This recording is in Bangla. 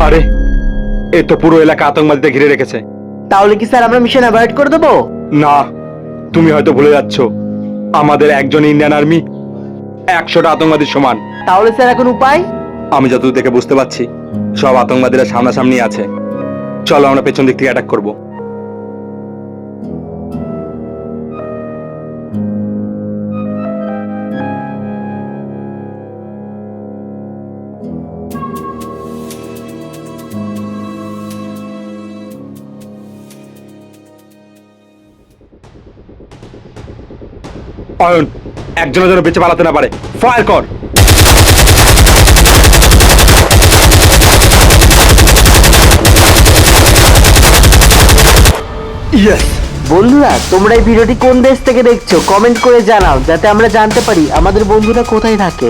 আরে এ তো পুরো এলাকা আতঙ্কবাদীদের ঘিরে রেখেছে। তাহলে কি স্যার আমরা মিশন অ্যাভয়েড করে দেবো? না, তুমি হয়তো ভুলে যাচ্ছ আমাদের একজন ইন্ডিয়ান আর্মি 100টা আতঙ্কবাদীর সমান। তাহলে স্যার এখন উপায়? আমি যতদূর দেখে বুঝতে পারছি সব আতঙ্কবাদীরা সামনাসামনি আছে। চলো আমরা পেছন দিক থেকে অ্যাটাক করব। অয়ন, একজনের যেন বেঁচে পালাতে না পারে। ফায়ার কর। ইয়েস। বন্ধুরা, তোমরা এই ভিডিওটি কোন দেশ থেকে দেখছো কমেন্ট করে জানাও, যাতে আমরা জানতে পারি আমাদের বন্ধুরা কোথায় থাকে।